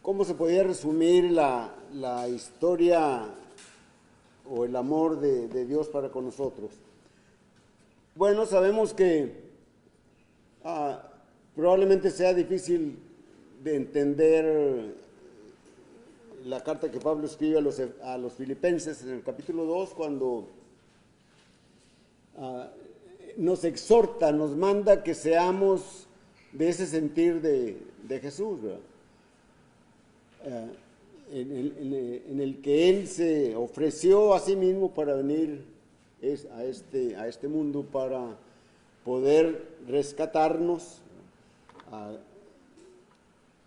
¿cómo se podría resumir la historia o el amor de Dios para con nosotros? Bueno, sabemos que probablemente sea difícil de entender la carta que Pablo escribe a los filipenses en el capítulo 2, cuando nos exhorta, nos manda que seamos de ese sentir de Jesús, ¿verdad? En el que Él se ofreció a sí mismo para venir a este mundo, para poder rescatarnos,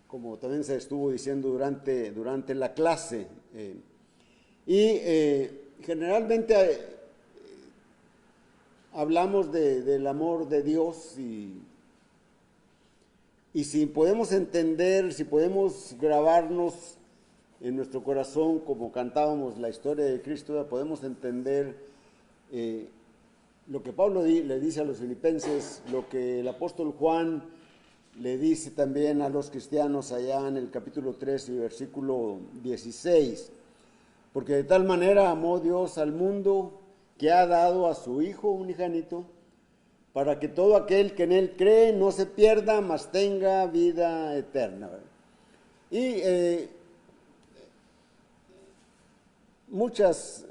como también se estuvo diciendo durante la clase. Generalmente hablamos del amor de Dios, y si podemos entender, si podemos grabarnos en nuestro corazón, como cantábamos la historia de Cristo, podemos entender lo que Pablo le dice a los filipenses, lo que el apóstol Juan le dice también a los cristianos allá en el capítulo 3 y versículo 16. Porque de tal manera amó Dios al mundo, que ha dado a su Hijo unigénito, para que todo aquel que en Él cree no se pierda, mas tenga vida eterna. Y muchos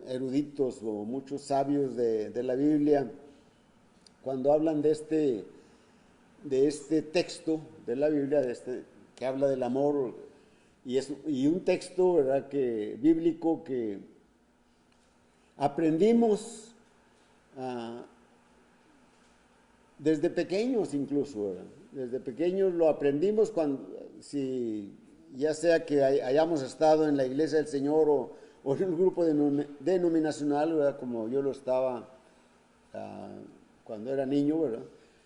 eruditos o muchos sabios de la Biblia, cuando hablan de este texto de la Biblia, que habla del amor, y un texto, ¿verdad?, bíblico, que aprendimos desde pequeños incluso, ¿verdad? Desde pequeños lo aprendimos, ya sea que hayamos estado en la iglesia del Señor o en un grupo denominacional, ¿verdad?, como yo lo estaba cuando era niño, ¿verdad?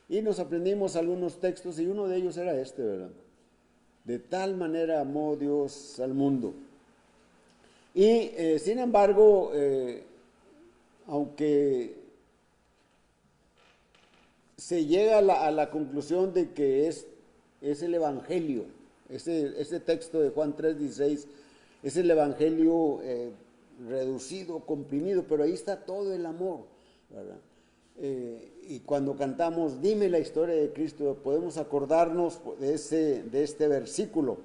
Y nos aprendimos algunos textos, y uno de ellos era este, ¿verdad? De tal manera amó Dios al mundo. Y sin embargo, aunque se llega a la conclusión de que es el Evangelio, ese texto de Juan 3:16, es el Evangelio reducido, comprimido, pero ahí está todo el amor, ¿verdad? Y cuando cantamos Dime la historia de Cristo, podemos acordarnos de este versículo,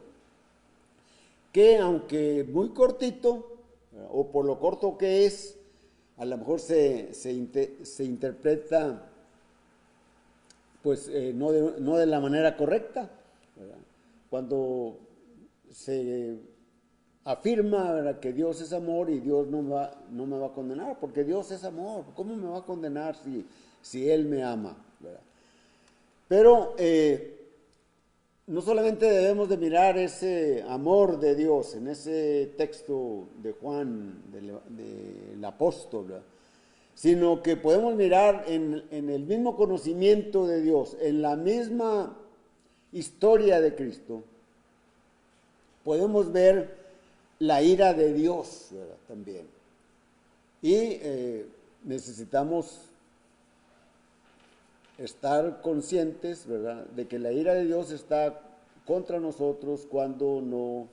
que aunque muy cortito, o por lo corto que es, a lo mejor se interpreta pues no de la manera correcta, ¿verdad? Cuando se afirma, ¿verdad?, que Dios es amor y Dios no me va a condenar, porque Dios es amor. ¿Cómo me va a condenar si Él me ama, ¿verdad? Pero no solamente debemos de mirar ese amor de Dios en ese texto de Juan, del apóstol, ¿verdad?, sino que podemos mirar en el mismo conocimiento de Dios, en la misma historia de Cristo, podemos ver la ira de Dios, ¿verdad?, también. Y necesitamos estar conscientes, ¿verdad?, de que la ira de Dios está contra nosotros cuando no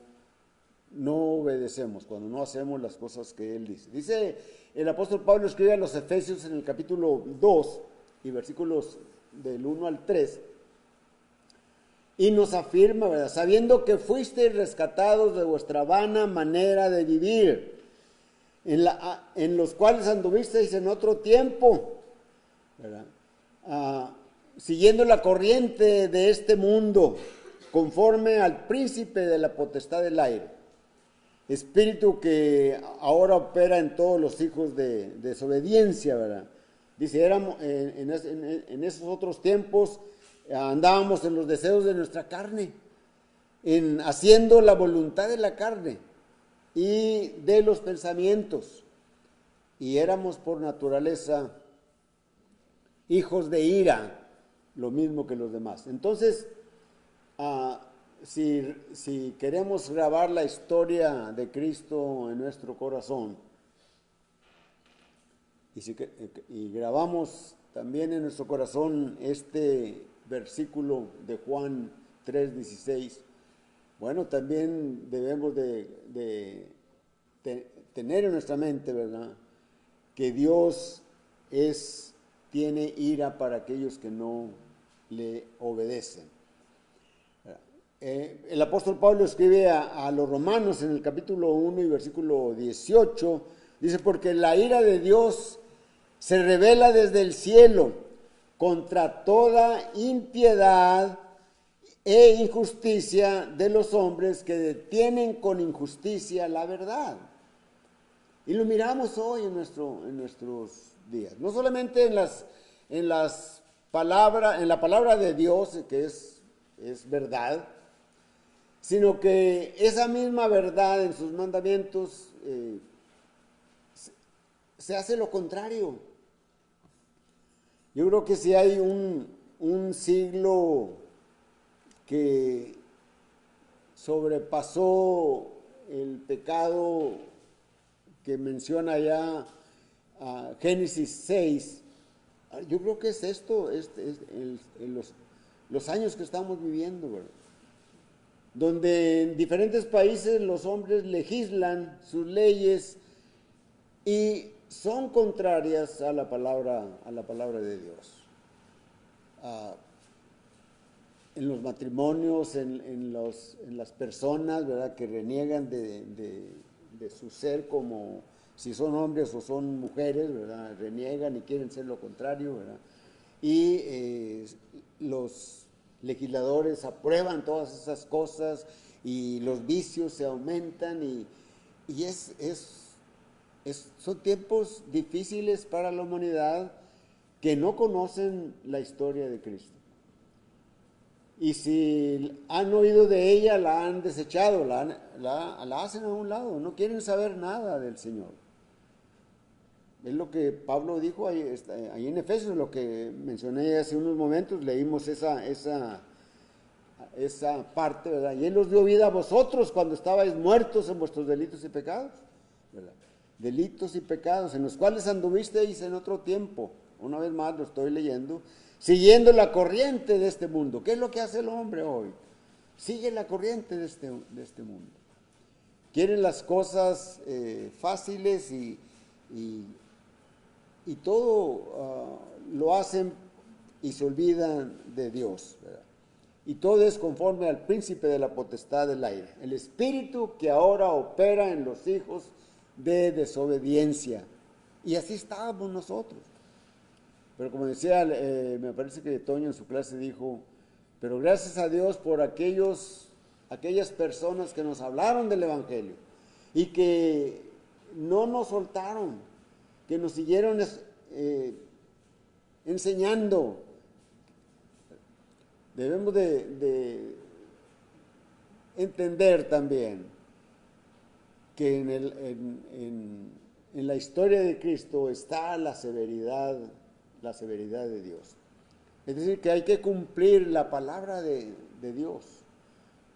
obedecemos, cuando no hacemos las cosas que Él dice. Dice el apóstol Pablo, escribe a los Efesios en el capítulo 2 y versículos del 1 al 3, y nos afirma, ¿verdad?, sabiendo que fuisteis rescatados de vuestra vana manera de vivir, en los cuales anduvisteis en otro tiempo, ¿verdad?, siguiendo la corriente de este mundo, conforme al príncipe de la potestad del aire, espíritu que ahora opera en todos los hijos de desobediencia, ¿verdad? Dice, éramos en esos otros tiempos, andábamos en los deseos de nuestra carne, haciendo la voluntad de la carne y de los pensamientos, y éramos por naturaleza hijos de ira, lo mismo que los demás. Entonces, si queremos grabar la historia de Cristo en nuestro corazón, y grabamos también en nuestro corazón este versículo de Juan 3:16, Bueno, también debemos tener en nuestra mente, ¿verdad?, que Dios tiene ira para aquellos que no le obedecen. El apóstol Pablo escribe a los romanos en el capítulo 1 y versículo 18, dice, porque la ira de Dios se revela desde el cielo contra toda impiedad e injusticia de los hombres que detienen con injusticia la verdad. Y lo miramos hoy en nuestros días. No solamente en la palabra de Dios, que es verdad, sino que esa misma verdad en sus mandamientos se hace lo contrario. Yo creo que si hay un siglo que sobrepasó el pecado que menciona ya Génesis 6, yo creo que es esto, los años que estamos viviendo, ¿verdad?, donde en diferentes países los hombres legislan sus leyes y son contrarias a la palabra de Dios. En los matrimonios, en las personas, ¿verdad?, que reniegan de su ser, como si son hombres o son mujeres, ¿verdad?, reniegan y quieren ser lo contrario, ¿verdad?, y los legisladores aprueban todas esas cosas y los vicios se aumentan y son tiempos difíciles para la humanidad que no conocen la historia de Cristo. Y si han oído de ella, la han desechado, la hacen a un lado, no quieren saber nada del Señor. Es lo que Pablo dijo ahí en Efesios, lo que mencioné hace unos momentos, leímos esa parte, ¿verdad? Y Él os dio vida a vosotros cuando estabais muertos en vuestros delitos y pecados, ¿verdad? Delitos y pecados en los cuales anduvisteis en otro tiempo. Una vez más lo estoy leyendo. Siguiendo la corriente de este mundo. ¿Qué es lo que hace el hombre hoy? Sigue la corriente de este mundo. Quieren las cosas fáciles y todo lo hacen y se olvidan de Dios, ¿verdad? Y todo es conforme al príncipe de la potestad del aire, el espíritu que ahora opera en los hijos de desobediencia. Y así estábamos nosotros. Pero como decía, me parece que Toño en su clase dijo, pero gracias a Dios por aquellas personas que nos hablaron del Evangelio y que no nos soltaron, que nos siguieron enseñando. Debemos de entender también que en la historia de Cristo está la severidad de Dios. Es decir, que hay que cumplir la palabra de Dios.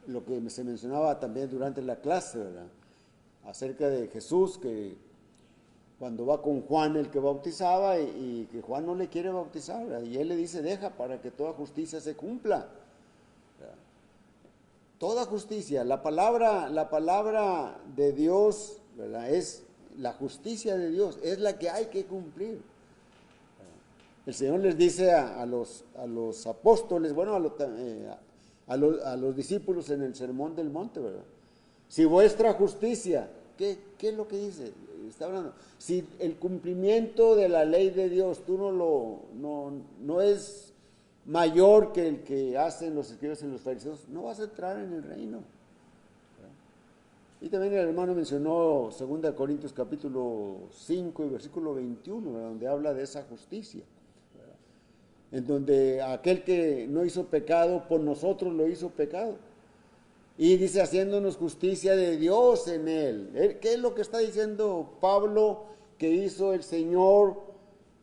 Lo que se mencionaba también durante la clase, ¿verdad?, acerca de Jesús, que cuando va con Juan el que bautizaba y que Juan no le quiere bautizar, ¿verdad?, y él le dice, deja para que toda justicia se cumpla, ¿verdad? Toda justicia, la palabra de Dios, ¿verdad?, es la justicia de Dios, es la que hay que cumplir. El Señor les dice a los apóstoles, bueno, a los discípulos en el Sermón del Monte, ¿verdad? Si vuestra justicia, ¿qué es lo que dice? Está hablando. Si el cumplimiento de la ley de Dios, tú no es mayor que el que hacen los escribas y los fariseos, no vas a entrar en el reino. ¿Verdad? Y también el hermano mencionó 2 Corintios capítulo 5 y versículo 21, ¿verdad?, donde habla de esa justicia, ¿verdad?, en donde aquel que no hizo pecado por nosotros lo hizo pecado. Y dice, haciéndonos justicia de Dios en él. ¿Qué es lo que está diciendo Pablo que hizo el Señor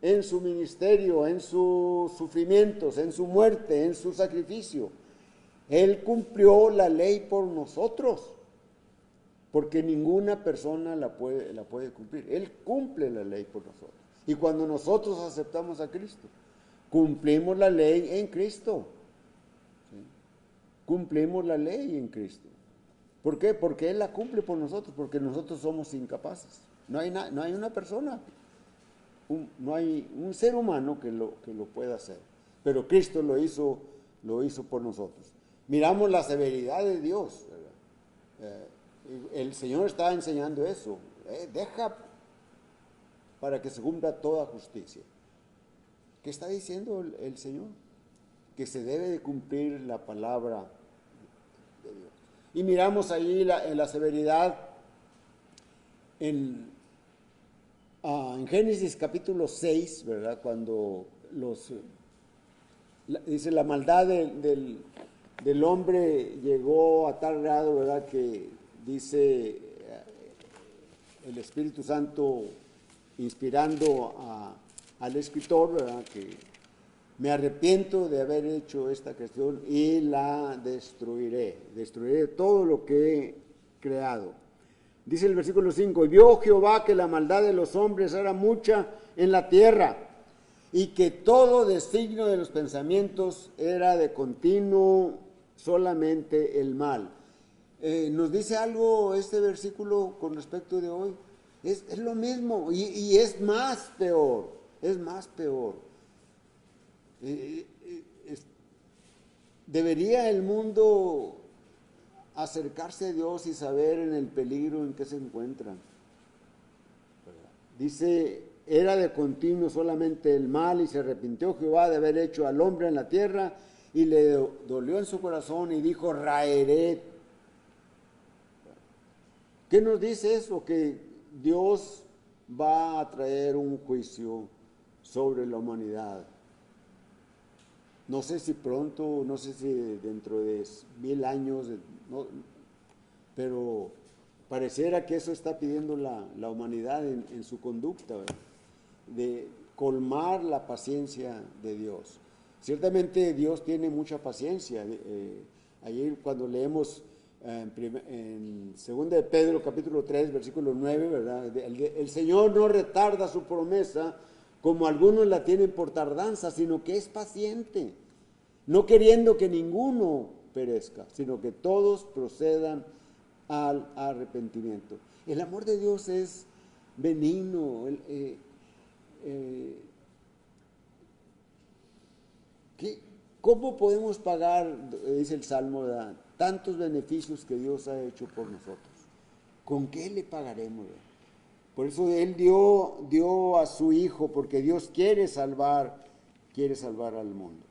en su ministerio, en sus sufrimientos, en su muerte, en su sacrificio? Él cumplió la ley por nosotros, porque ninguna persona la puede cumplir. Él cumple la ley por nosotros. Y cuando nosotros aceptamos a Cristo, cumplimos la ley en Cristo. Cumplimos la ley en Cristo. ¿Por qué? Porque Él la cumple por nosotros, porque nosotros somos incapaces. No hay una persona, no hay un ser humano que lo pueda hacer. Pero Cristo lo hizo por nosotros. Miramos la severidad de Dios, ¿verdad? El Señor está enseñando eso. Deja para que se cumpla toda justicia. ¿Qué está diciendo el Señor? Que se debe de cumplir la palabra de Dios. Y miramos ahí la severidad en Génesis capítulo 6, ¿verdad? Cuando dice la maldad del hombre llegó a tal grado, ¿verdad? Que dice el Espíritu Santo inspirando al escritor, ¿verdad? Que me arrepiento de haber hecho esta creación y la destruiré todo lo que he creado. Dice el versículo 5, y vio Jehová que la maldad de los hombres era mucha en la tierra, y que todo designio de los pensamientos era de continuo solamente el mal. Nos dice algo este versículo con respecto de hoy. Es lo mismo, y es más peor, Debería el mundo acercarse a Dios y saber en el peligro en que se encuentran. Dice, era de continuo solamente el mal, y se arrepintió Jehová de haber hecho al hombre en la tierra, y le dolió en su corazón, y dijo, raeré. ¿Qué nos dice eso? Que Dios va a traer un juicio sobre la humanidad. No sé si pronto, no sé si dentro de 1000 años, pero pareciera que eso está pidiendo la humanidad en su conducta, ¿verdad? De colmar la paciencia de Dios. Ciertamente Dios tiene mucha paciencia. Ayer cuando leemos en 2 de Pedro capítulo 3 versículo 9, ¿verdad? El Señor no retarda su promesa como algunos la tienen por tardanza, sino que es paciente, no queriendo que ninguno perezca, sino que todos procedan al arrepentimiento. El amor de Dios es benigno. ¿Cómo podemos pagar, dice el Salmo, ¿verdad?, tantos beneficios que Dios ha hecho por nosotros? ¿Con qué le pagaremos, ¿verdad? Por eso Él dio a su Hijo, porque Dios quiere salvar al mundo.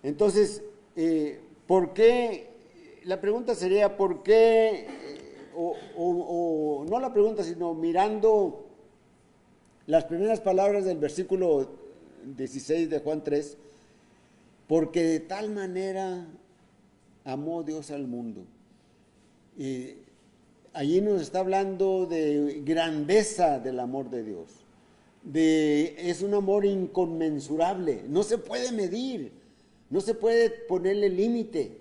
Entonces, ¿por qué? La pregunta sería, ¿por qué? No la pregunta, sino mirando las primeras palabras del versículo 16 de Juan 3, porque de tal manera amó Dios al mundo. Allí nos está hablando de grandeza del amor de Dios. Es un amor inconmensurable, no se puede medir, no se puede ponerle límite,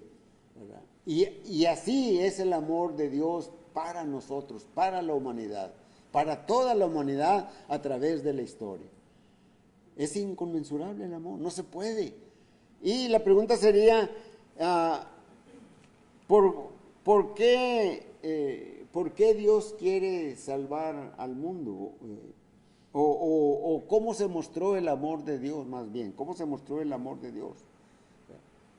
¿verdad? Y así es el amor de Dios para nosotros, para la humanidad, para toda la humanidad a través de la historia. Es inconmensurable el amor, no se puede. Y la pregunta sería, ¿por qué Dios quiere salvar al mundo? O cómo se mostró el amor de Dios, más bien, ¿cómo se mostró el amor de Dios?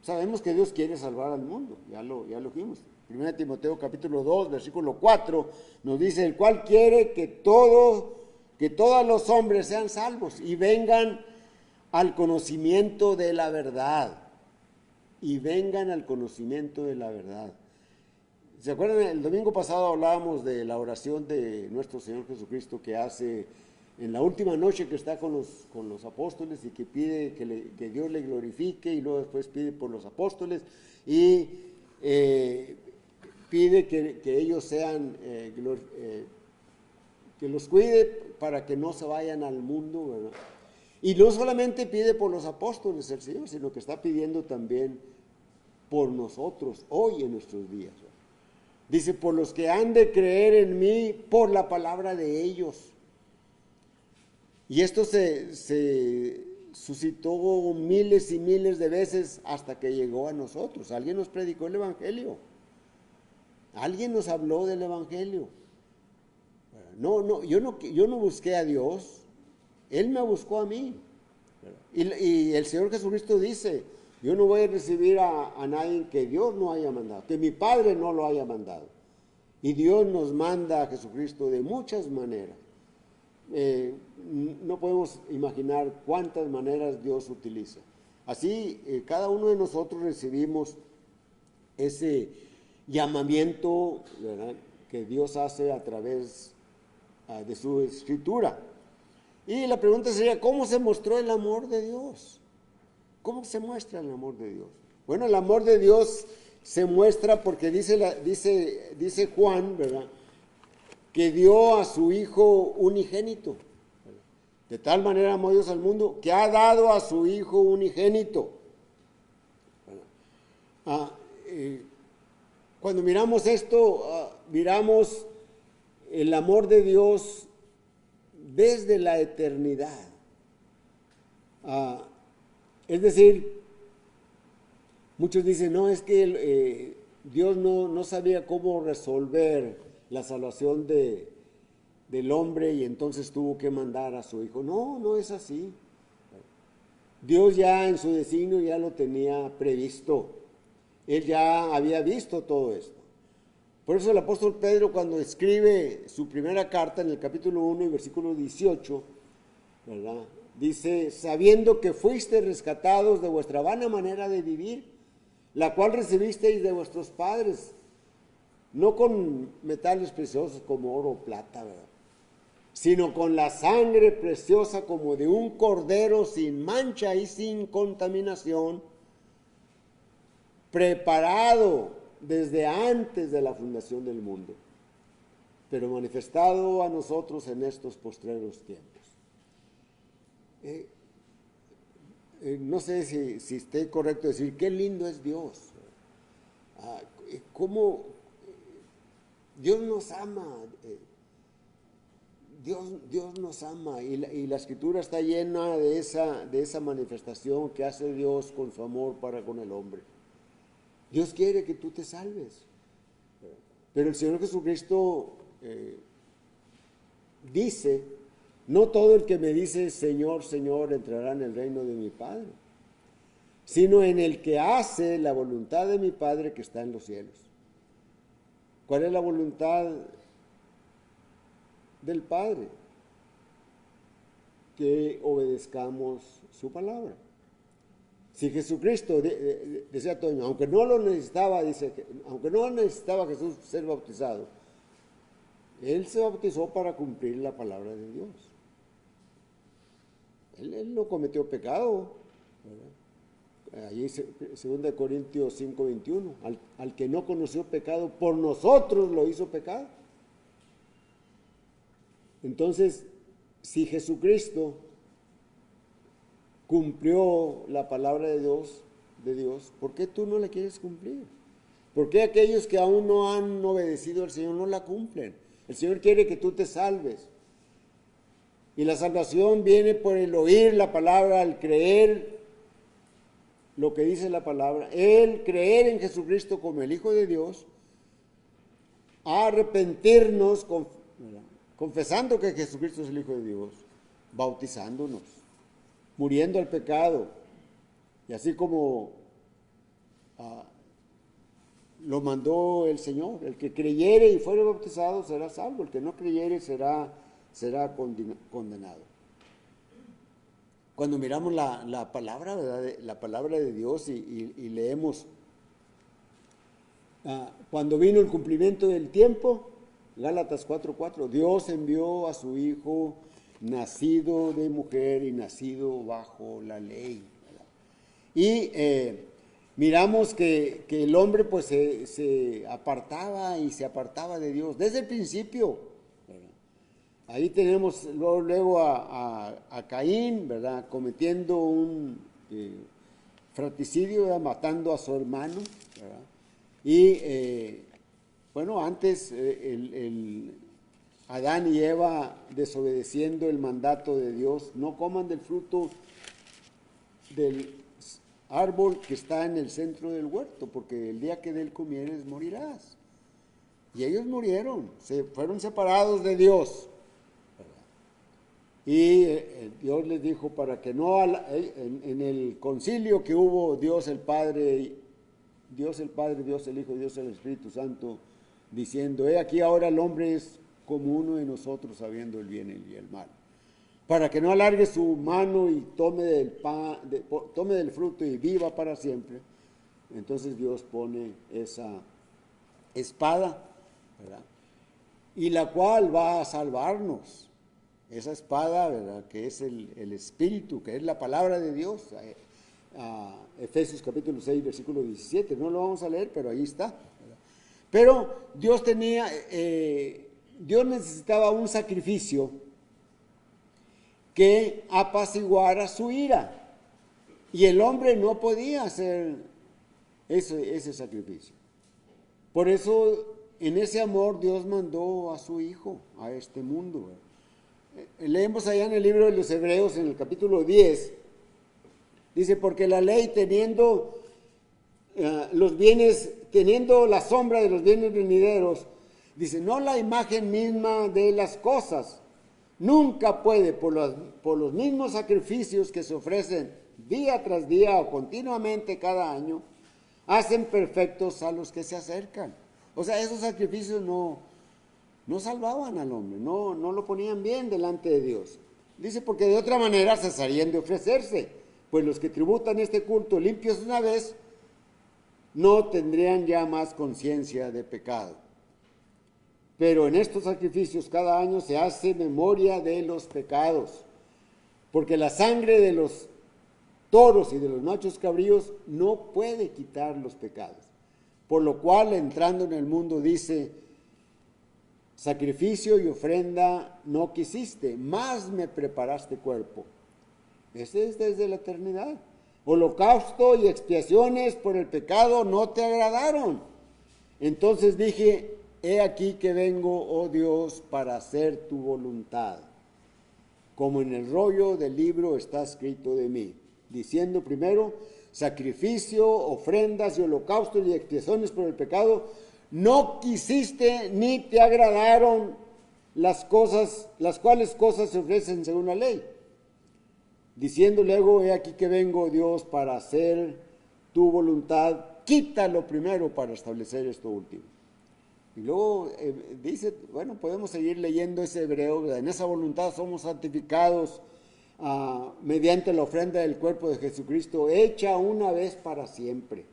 Sabemos que Dios quiere salvar al mundo, ya lo vimos. 1 Timoteo capítulo 2, versículo 4, nos dice, el cual quiere que todos los hombres sean salvos y vengan al conocimiento de la verdad. ¿Se acuerdan? El domingo pasado hablábamos de la oración de nuestro Señor Jesucristo que hace en la última noche que está con los apóstoles y que pide que Dios le glorifique, y luego después pide por los apóstoles y pide que ellos sean, que los cuide para que no se vayan al mundo, ¿verdad? Y no solamente pide por los apóstoles el Señor, sino que está pidiendo también por nosotros hoy en nuestros días, ¿verdad? Dice, por los que han de creer en mí por la palabra de ellos. Y esto se suscitó miles y miles de veces hasta que llegó a nosotros. Alguien nos predicó el Evangelio. Alguien nos habló del Evangelio. Yo no busqué a Dios. Él me buscó a mí. Y el Señor Jesucristo dice, yo no voy a recibir a nadie que Dios no haya mandado, que mi Padre no lo haya mandado. Y Dios nos manda a Jesucristo de muchas maneras. No podemos imaginar cuántas maneras Dios utiliza. Así, cada uno de nosotros recibimos ese llamamiento, ¿verdad?, que Dios hace a través de su Escritura. Y la pregunta sería, ¿cómo se mostró el amor de Dios? ¿Cómo se muestra el amor de Dios? Bueno, el amor de Dios se muestra porque dice Juan, ¿verdad?, que dio a su Hijo unigénito. De tal manera amó Dios al mundo que ha dado a su Hijo unigénito. Cuando miramos esto, miramos el amor de Dios desde la eternidad. Es decir, muchos dicen, no, es que Dios no sabía cómo resolver la salvación del hombre y entonces tuvo que mandar a su Hijo. No, no es así. Dios ya en su designio ya lo tenía previsto. Él ya había visto todo esto. Por eso el apóstol Pedro, cuando escribe su primera carta en el capítulo 1 y versículo 18, ¿verdad?, dice, sabiendo que fuisteis rescatados de vuestra vana manera de vivir, la cual recibisteis de vuestros padres, no con metales preciosos como oro o plata, ¿verdad?, sino con la sangre preciosa como de un cordero sin mancha y sin contaminación, preparado desde antes de la fundación del mundo, pero manifestado a nosotros en estos postreros tiempos. No sé si esté correcto decir, qué lindo es Dios. Cómo Dios nos ama. Dios nos ama y la Escritura está llena de esa manifestación que hace Dios con su amor para con el hombre. Dios quiere que tú te salves. Pero el Señor Jesucristo dice, no todo el que me dice Señor, Señor entrará en el reino de mi Padre, sino en el que hace la voluntad de mi Padre que está en los cielos. ¿Cuál es la voluntad del Padre? Que obedezcamos su palabra. Si Jesucristo, decía Toño, aunque no lo necesitaba, aunque no necesitaba Jesús ser bautizado, Él se bautizó para cumplir la palabra de Dios. Él no cometió pecado, ¿verdad? Allí 2 Corintios 5:21, al que no conoció pecado, por nosotros lo hizo pecado. Entonces, si Jesucristo cumplió la palabra de Dios, ¿por qué tú no la quieres cumplir? ¿Por qué aquellos que aún no han obedecido al Señor no la cumplen? El Señor quiere que tú te salves. Y la salvación viene por el oír la palabra, al creer lo que dice la palabra, el creer en Jesucristo como el Hijo de Dios, a arrepentirnos, confesando que Jesucristo es el Hijo de Dios, bautizándonos, muriendo al pecado, y así como lo mandó el Señor, el que creyere y fuere bautizado será salvo, el que no creyere será condenado. Cuando miramos la palabra, ¿verdad?, la palabra de Dios y leemos, cuando vino el cumplimiento del tiempo, Gálatas 4:4, Dios envió a su Hijo nacido de mujer y nacido bajo la ley, ¿verdad? Y miramos que el hombre pues se apartaba y se apartaba de Dios desde el principio, ¿verdad? Ahí tenemos luego a Caín, ¿verdad?, cometiendo un fratricidio, ¿verdad?, matando a su hermano, ¿verdad? Y bueno, antes Adán y Eva desobedeciendo el mandato de Dios, no coman del fruto del árbol que está en el centro del huerto, porque el día que de él comieres morirás. Y ellos murieron, se fueron separados de Dios. Y Dios les dijo para que no, en el concilio que hubo, Dios el Padre, Dios el Hijo, Dios el Espíritu Santo, diciendo, he aquí ahora el hombre es como uno de nosotros, sabiendo el bien y el mal. Para que no alargue su mano y tome del fruto y viva para siempre. Entonces Dios pone esa espada, ¿verdad? Y la cual va a salvarnos. Esa espada, ¿verdad? Que es el Espíritu, que es la palabra de Dios. Efesios capítulo 6, versículo 17. No lo vamos a leer, pero ahí está, ¿verdad? Pero Dios necesitaba un sacrificio que apaciguara su ira. Y el hombre no podía hacer ese sacrificio. Por eso, en ese amor, Dios mandó a su Hijo a este mundo. Leemos allá en el libro de los Hebreos, en el capítulo 10, dice, porque la ley teniendo teniendo la sombra de los bienes venideros, dice, no la imagen misma de las cosas, nunca puede, por los mismos sacrificios que se ofrecen día tras día o continuamente cada año, hacen perfectos a los que se acercan. O sea, esos sacrificios no salvaban al hombre, no lo ponían bien delante de Dios. Dice, porque de otra manera cesarían de ofrecerse, pues los que tributan este culto limpios una vez, no tendrían ya más conciencia de pecado. Pero en estos sacrificios cada año se hace memoria de los pecados, porque la sangre de los toros y de los machos cabríos no puede quitar los pecados. Por lo cual, entrando en el mundo, dice, sacrificio y ofrenda no quisiste, más me preparaste cuerpo. Ese es desde la eternidad. Holocausto y expiaciones por el pecado no te agradaron. Entonces dije, he aquí que vengo, oh Dios, para hacer tu voluntad. Como en el rollo del libro está escrito de mí, diciendo primero, sacrificio, ofrendas y holocaustos y expiaciones por el pecado, no quisiste ni te agradaron las cuales cosas se ofrecen según la ley. Diciendo luego, he aquí que vengo, Dios, para hacer tu voluntad, quítalo primero para establecer esto último. Y luego dice, bueno, podemos seguir leyendo ese hebreo, ¿verdad? En esa voluntad somos santificados mediante la ofrenda del cuerpo de Jesucristo, hecha una vez para siempre,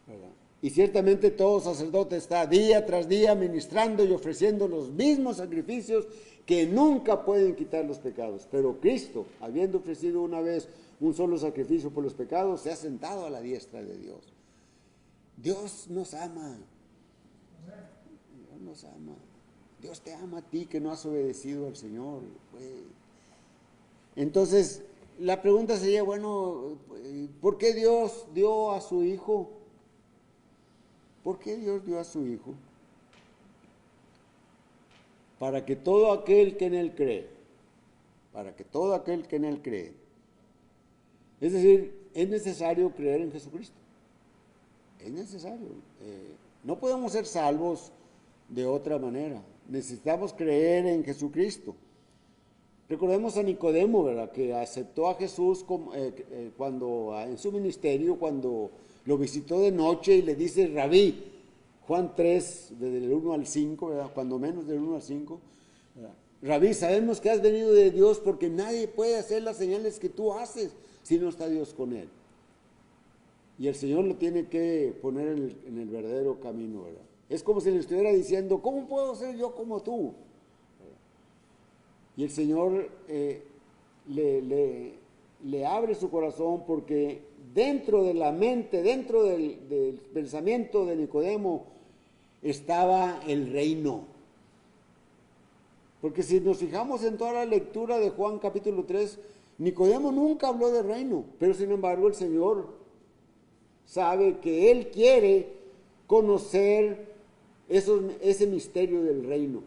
¿verdad? Y ciertamente todo sacerdote está día tras día ministrando y ofreciendo los mismos sacrificios que nunca pueden quitar los pecados. Pero Cristo, habiendo ofrecido una vez un solo sacrificio por los pecados, se ha sentado a la diestra de Dios. Dios nos ama. Dios nos ama. Dios te ama a ti que no has obedecido al Señor. Entonces, la pregunta sería, bueno, ¿por qué Dios dio a su Hijo? ¿Por qué Dios dio a su Hijo? Para que todo aquel que en Él cree, es decir, es necesario creer en Jesucristo. Es necesario. No podemos ser salvos de otra manera. Necesitamos creer en Jesucristo. Recordemos a Nicodemo, ¿verdad? Que aceptó a Jesús cuando en su ministerio, cuando lo visitó de noche y le dice, Rabí, Juan 3, desde el 1 al 5, ¿verdad? Cuando menos del 1 al 5, ¿verdad? Rabí, sabemos que has venido de Dios porque nadie puede hacer las señales que tú haces si no está Dios con él. Y el Señor lo tiene que poner en el verdadero camino, ¿verdad? Es como si le estuviera diciendo, ¿cómo puedo ser yo como tú? Y el Señor le abre su corazón porque dentro de la mente, dentro del pensamiento de Nicodemo, estaba el reino. Porque si nos fijamos en toda la lectura de Juan capítulo 3, Nicodemo nunca habló de reino, pero sin embargo el Señor sabe que Él quiere conocer ese misterio del reino.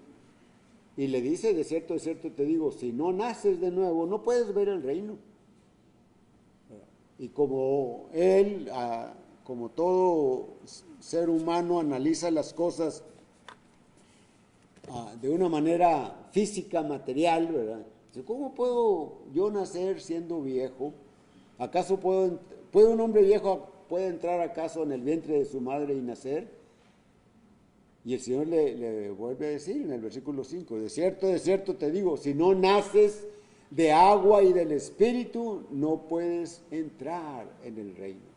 Y le dice, de cierto te digo, si no naces de nuevo, no puedes ver el reino. Y como él, como todo ser humano, analiza las cosas de una manera física, material, ¿verdad? Dice, ¿cómo puedo yo nacer siendo viejo? ¿Acaso puede un hombre viejo, puede entrar acaso en el vientre de su madre y nacer? Y el Señor le vuelve a decir en el versículo 5, de cierto te digo, si no naces de agua y del Espíritu, no puedes entrar en el reino.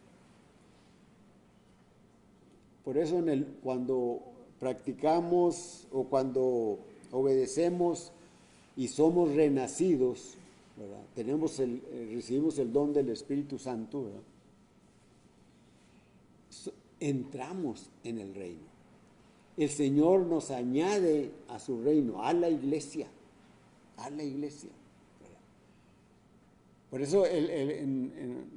Por eso cuando practicamos o cuando obedecemos y somos renacidos, ¿verdad? Recibimos el don del Espíritu Santo, ¿verdad? Entramos en el reino. El Señor nos añade a su reino, a la iglesia, ¿verdad? Por eso,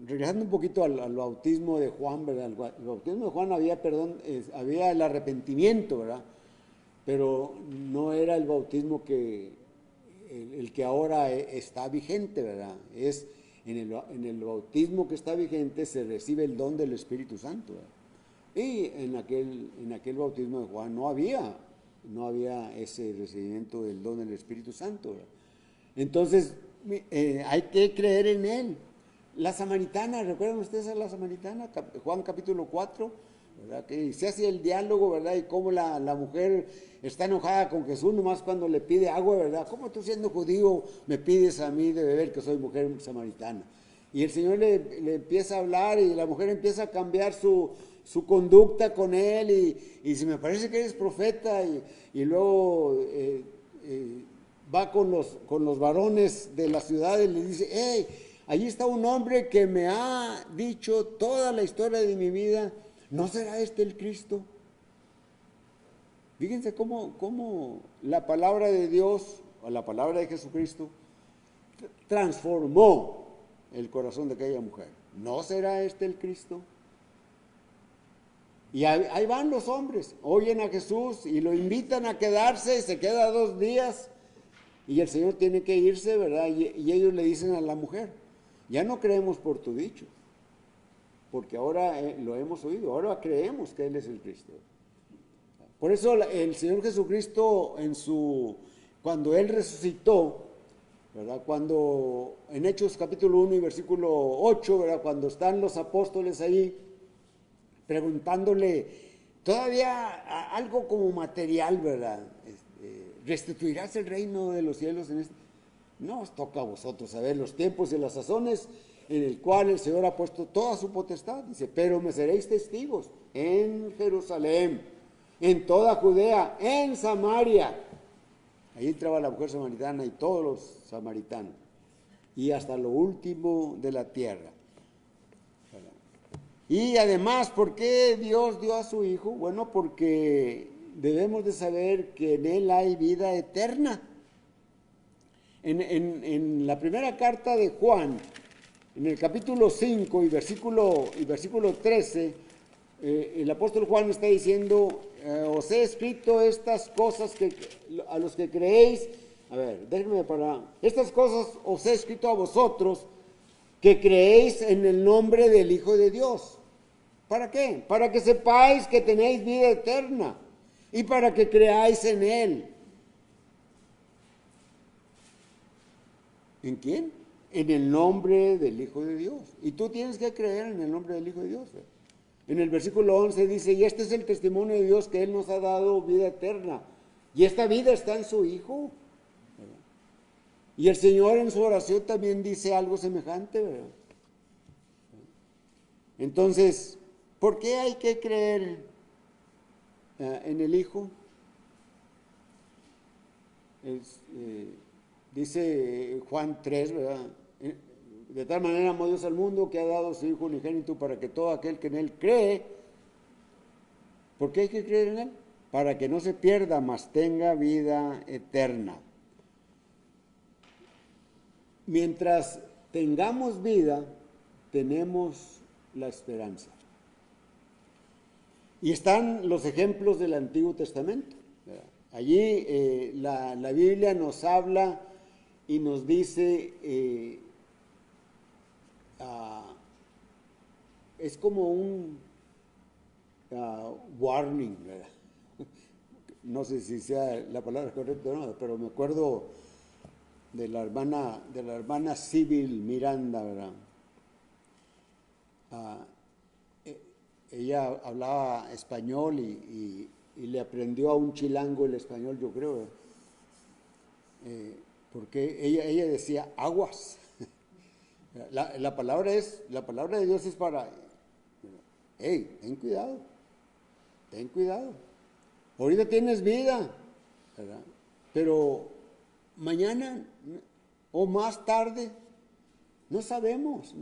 regresando un poquito al bautismo de Juan, ¿verdad? El bautismo de Juan había el arrepentimiento, ¿verdad? Pero no era el bautismo el que ahora está vigente, ¿verdad? En el bautismo que está vigente se recibe el don del Espíritu Santo, ¿verdad? Y en aquel bautismo de Juan no había ese recibimiento del don del Espíritu Santo, ¿verdad? Entonces, hay que creer en él. La samaritana, ¿recuerdan ustedes a la samaritana? Juan capítulo 4, ¿verdad? Que se hace el diálogo, ¿verdad? Y cómo la mujer está enojada con Jesús nomás cuando le pide agua, ¿verdad? ¿Cómo tú siendo judío me pides a mí de beber que soy mujer samaritana? Y el Señor le empieza a hablar y la mujer empieza a cambiar su conducta con él y dice, me parece que eres profeta, y luego va con los varones de la ciudad y le dice, hey, allí está un hombre que me ha dicho toda la historia de mi vida, ¿no será este el Cristo? Fíjense cómo la palabra de Dios, o la palabra de Jesucristo, transformó el corazón de aquella mujer. ¿No será este el Cristo? Y ahí van los hombres, oyen a Jesús y lo invitan a quedarse, se queda 2 días y el Señor tiene que irse, ¿verdad? Y ellos le dicen a la mujer, ya no creemos por tu dicho, porque ahora lo hemos oído, ahora creemos que Él es el Cristo. Por eso el Señor Jesucristo cuando Él resucitó, ¿verdad? Cuando en Hechos capítulo 1 y versículo 8, ¿verdad? Cuando están los apóstoles ahí, preguntándole todavía algo como material, ¿verdad? ¿Restituirás el reino de los cielos en este? No os toca a vosotros saber los tiempos y las sazones en el cual el Señor ha puesto toda su potestad. Dice, pero me seréis testigos en Jerusalén, en toda Judea, en Samaria. Ahí entraba la mujer samaritana y todos los samaritanos, y hasta lo último de la tierra. Y además, ¿por qué Dios dio a su Hijo? Bueno, porque debemos de saber que en Él hay vida eterna. En la primera carta de Juan, en el capítulo 5 y versículo 13, el apóstol Juan está diciendo, os he escrito estas cosas a los que creéis, estas cosas os he escrito a vosotros, que creéis en el nombre del Hijo de Dios. ¿Para qué? Para que sepáis que tenéis vida eterna y para que creáis en Él. ¿En quién? En el nombre del Hijo de Dios. Y tú tienes que creer en el nombre del Hijo de Dios. En el versículo 11 dice, y este es el testimonio de Dios, que Él nos ha dado vida eterna. Y esta vida está en su Hijo. Y el Señor en su oración también dice algo semejante, ¿verdad? Entonces, ¿por qué hay que creer en el Hijo? Dice Juan 3, ¿verdad? De tal manera amó Dios al mundo que ha dado a su Hijo unigénito para que todo aquel que en Él cree, ¿por qué hay que creer en Él? Para que no se pierda, mas tenga vida eterna. Mientras tengamos vida, tenemos la esperanza. Y están los ejemplos del Antiguo Testamento, ¿verdad? Allí la Biblia nos habla y nos dice es como un warning, ¿verdad? No sé si sea la palabra correcta o no, pero me acuerdo de la hermana Sibyl Miranda, ¿verdad? Ah, ella hablaba español y le aprendió a un chilango el español, yo creo, porque ella decía aguas. La palabra de Dios es para, hey, ten cuidado. Ahorita tienes vida, ¿verdad? Pero mañana o más tarde, no sabemos.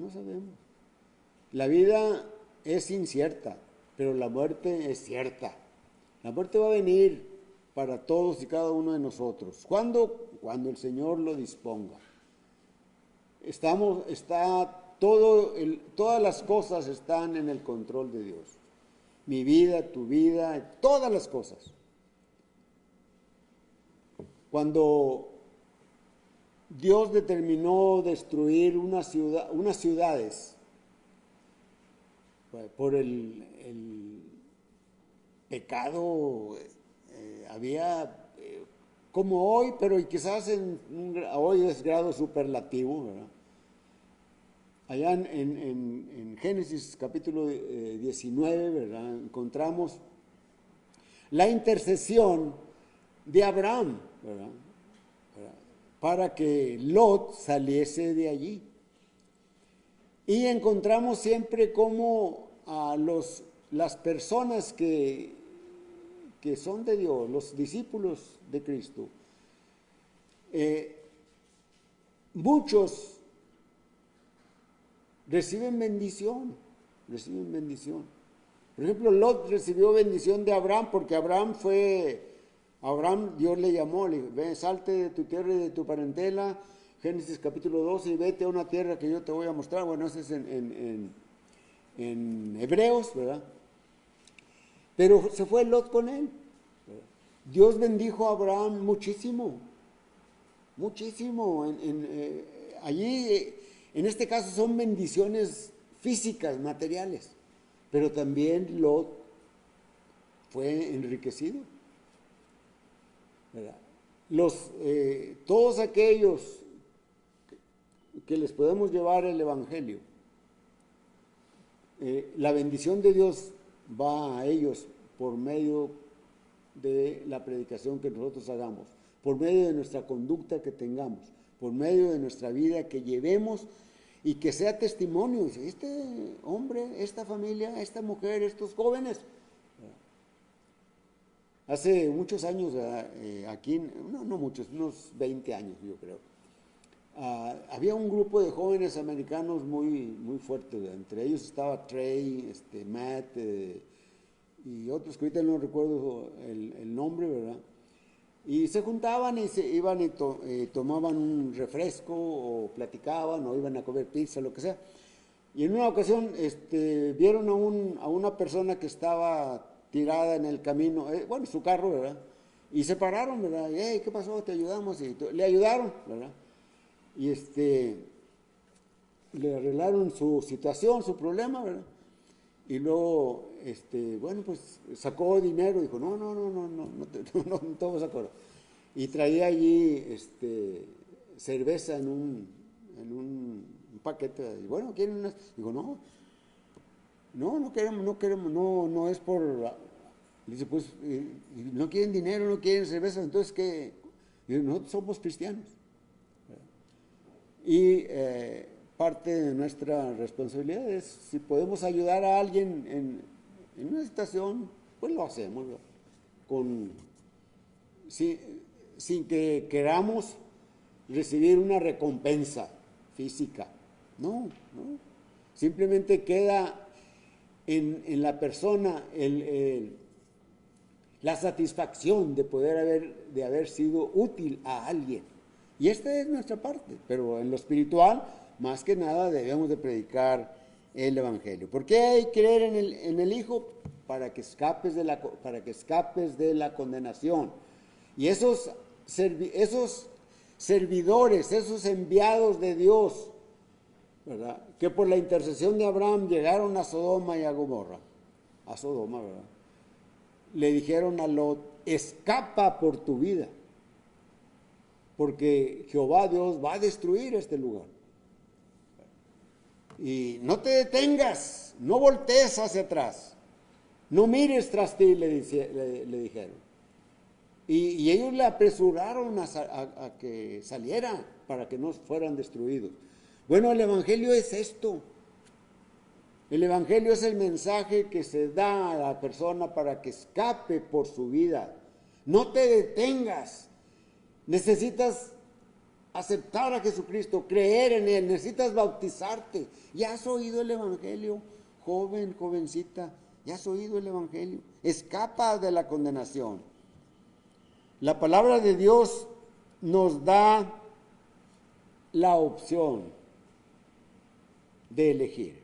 La vida es incierta, pero la muerte es cierta. La muerte va a venir para todos y cada uno de nosotros. ¿Cuándo? Cuando el Señor lo disponga. Todas las cosas están en el control de Dios. Mi vida, tu vida, todas las cosas. Cuando Dios determinó destruir unas ciudades por el pecado, había como hoy, pero quizás hoy es grado superlativo, ¿verdad? Allá en Génesis capítulo 19, ¿verdad? Encontramos la intercesión de Abraham, ¿verdad? Para que Lot saliese de allí. Y encontramos siempre cómo las personas que son de Dios, los discípulos de Cristo, muchos reciben bendición. Por ejemplo, Lot recibió bendición de Abraham porque Abraham, Dios le llamó, le dijo, ven, salte de tu tierra y de tu parentela, Génesis capítulo 12, y vete a una tierra que yo te voy a mostrar. Bueno, eso es en Hebreos, ¿verdad? Pero se fue Lot con él. Dios bendijo a Abraham muchísimo. Allí, en este caso, son bendiciones físicas, materiales, pero también Lot fue enriquecido, ¿verdad? Todos aquellos que les podemos llevar el Evangelio, la bendición de Dios va a ellos por medio de la predicación que nosotros hagamos, por medio de nuestra conducta que tengamos, por medio de nuestra vida que llevemos y que sea testimonio. Este hombre, esta familia, esta mujer, estos jóvenes. Hace muchos años, aquí, no muchos, unos 20 años yo creo, había un grupo de jóvenes americanos muy fuertes, ¿verdad? Entre ellos estaba Trey, Matt, y otros que ahorita no recuerdo el nombre, ¿verdad? Y se juntaban y se iban y tomaban un refresco o platicaban o iban a comer pizza, lo que sea. Y en una ocasión vieron a una persona que estaba tirada en el camino, bueno, su carro, ¿verdad? Y se pararon, ¿verdad? Y, hey, ¿qué pasó? Te ayudamos. Y le ayudaron, ¿verdad? Y le arreglaron su situación, su problema, ¿verdad? Y luego, bueno, pues sacó dinero, dijo, no te vamos a cobrar. Y traía allí cerveza en un paquete. Y bueno, ¿quieren unas? Dijo, no queremos, no es por. Dice, pues, no quieren dinero, no quieren cerveza, entonces, ¿qué? Dice, nosotros somos cristianos. Y parte de nuestra responsabilidad es, si podemos ayudar a alguien en una situación, pues lo hacemos, sin que queramos recibir una recompensa física. No. Simplemente queda en la persona la satisfacción de haber sido útil a alguien. Y esta es nuestra parte, pero en lo espiritual, más que nada, debemos de predicar el Evangelio. ¿Por qué hay que creer en el Hijo? Para que escapes de la condenación. Y esos servidores, esos enviados de Dios, ¿verdad? Que por la intercesión de Abraham llegaron a Sodoma y a Gomorra, a Sodoma, ¿verdad? Le dijeron a Lot, escapa por tu vida, porque Jehová Dios va a destruir este lugar. Y no te detengas, no voltees hacia atrás, no mires tras ti, le dijeron. Y ellos le apresuraron a que saliera para que no fueran destruidos. Bueno, el Evangelio es esto. El Evangelio es el mensaje que se da a la persona para que escape por su vida. No te detengas. Necesitas aceptar a Jesucristo, creer en Él, necesitas bautizarte. ¿Ya has oído el Evangelio? Joven, jovencita, ¿ya has oído el Evangelio? Escapa de la condenación. La palabra de Dios nos da la opción de elegir.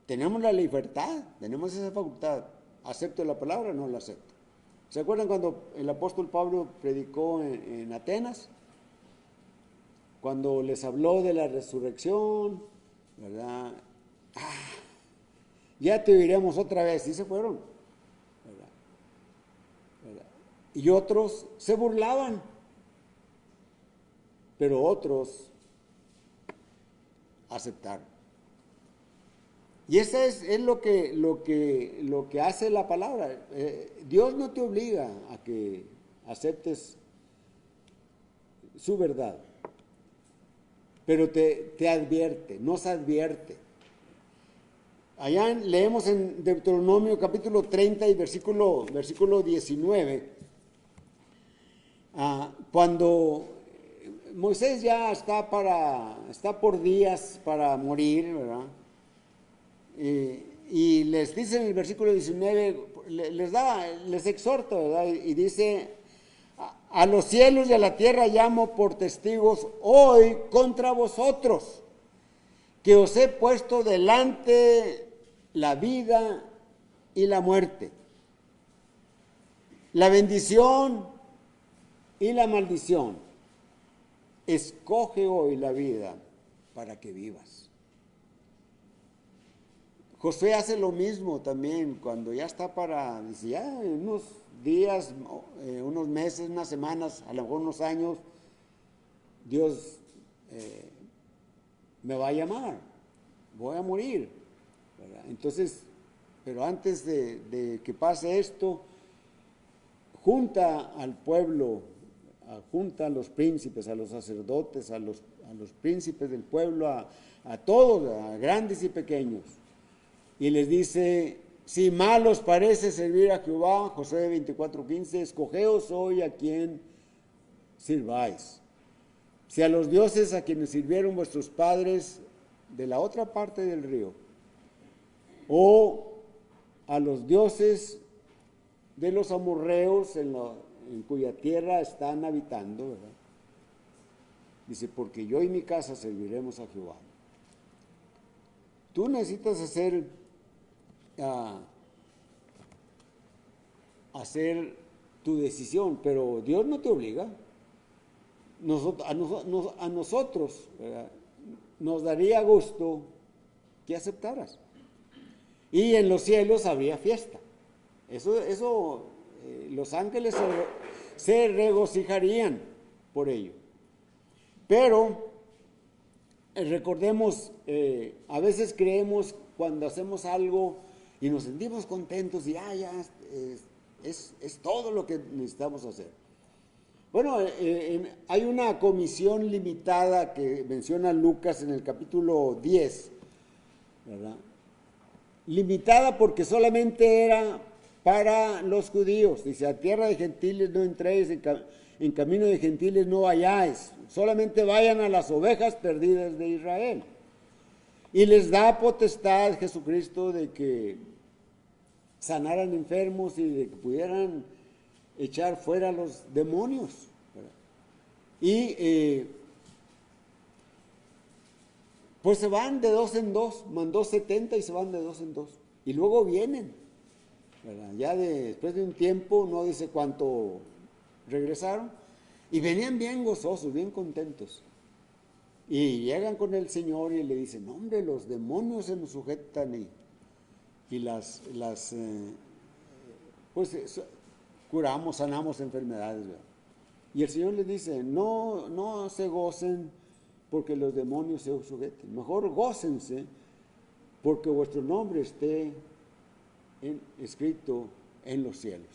Tenemos la libertad, tenemos esa facultad. ¿Acepto la palabra o no la acepto? ¿Se acuerdan cuando el apóstol Pablo predicó en Atenas? Cuando les habló de la resurrección, ¿verdad? Ya te oiremos otra vez, y se fueron, ¿verdad? Y otros se burlaban, pero otros aceptaron. Y eso es lo que hace la palabra. Dios no te obliga a que aceptes su verdad, pero te advierte, nos advierte. Allá leemos en Deuteronomio capítulo 30 y versículo 19, cuando Moisés ya está por días para morir, ¿verdad? Y les dice en el versículo 19, les exhorta, ¿verdad? Y dice, a los cielos y a la tierra llamo por testigos hoy contra vosotros, que os he puesto delante la vida y la muerte, la bendición y la maldición. Escoge hoy la vida para que vivas. Josué hace lo mismo también cuando ya está dice, ya en unos días, unos meses, unas semanas, a lo mejor unos años, Dios me va a llamar, voy a morir, ¿verdad? Entonces, pero antes de que pase esto, junta al pueblo, junta a los príncipes, a los sacerdotes, a los príncipes del pueblo, a todos, a grandes y pequeños. Y les dice, si mal os parece servir a Jehová, Josué 24:15, escogeos hoy a quien sirváis. Si a los dioses a quienes sirvieron vuestros padres de la otra parte del río, o a los dioses de los amorreos en cuya tierra están habitando, ¿verdad? Dice, porque yo y mi casa serviremos a Jehová. Tú necesitas hacer tu decisión, pero Dios no te obliga. A nosotros, ¿verdad?, nos daría gusto que aceptaras. Y en los cielos habría fiesta. Eso los ángeles se regocijarían por ello. Pero recordemos, a veces creemos cuando hacemos algo y nos sentimos contentos y es todo lo que necesitamos hacer. Bueno, hay una comisión limitada que menciona Lucas en el capítulo 10, ¿verdad? Limitada porque solamente era para los judíos. Dice, a tierra de gentiles no entréis, en camino de gentiles no vayáis, solamente vayan a las ovejas perdidas de Israel. Y les da potestad Jesucristo de que sanaran enfermos y de que pudieran echar fuera los demonios, ¿verdad? Y pues se van de 2 en 2, mandó 70 y se van de 2 en 2. Y luego vienen, ¿verdad? Ya después de un tiempo, no dice cuánto regresaron, y venían bien gozosos, bien contentos. Y llegan con el Señor y le dicen, no, hombre, los demonios se nos sujetan y pues curamos, sanamos enfermedades, ¿verdad? Y el Señor les dice, no se gocen porque los demonios se sujeten, mejor gócense porque vuestro nombre esté escrito en los cielos.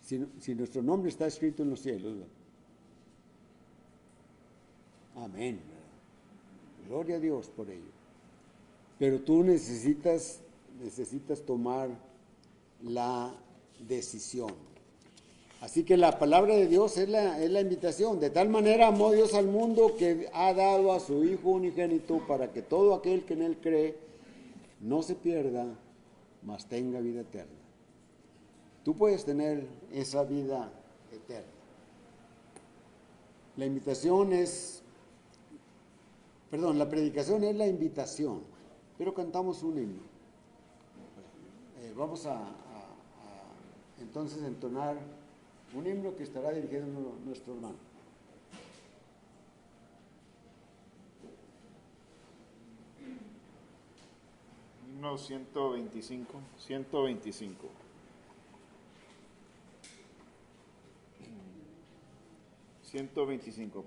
Si nuestro nombre está escrito en los cielos, ¿verdad? Amén, ¿verdad? Gloria a Dios por ello. Pero tú necesitas tomar la decisión. Así que la palabra de Dios es la invitación. De tal manera amó Dios al mundo que ha dado a su Hijo unigénito para que todo aquel que en Él cree no se pierda, mas tenga vida eterna. Tú puedes tener esa vida eterna. La predicación es la invitación. Pero cantamos un himno. Vamos a entonces entonar un himno que estará dirigido a nuestro hermano. Himno 125. 125.